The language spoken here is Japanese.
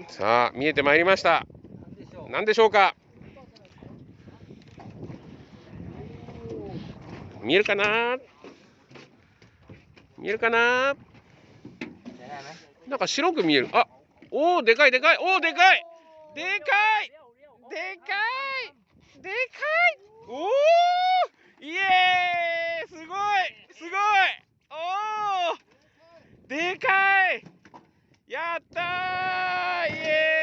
さあ見えてまいりました。何でしょうか。見えるかな。見えるかな。なんか白く見える。あ、おお、でかいでかい。おお、でかい。でかい。でかい。でかい。おお。イエーイ。すごい。すごい。おお。でかい。やったー。イエーイ。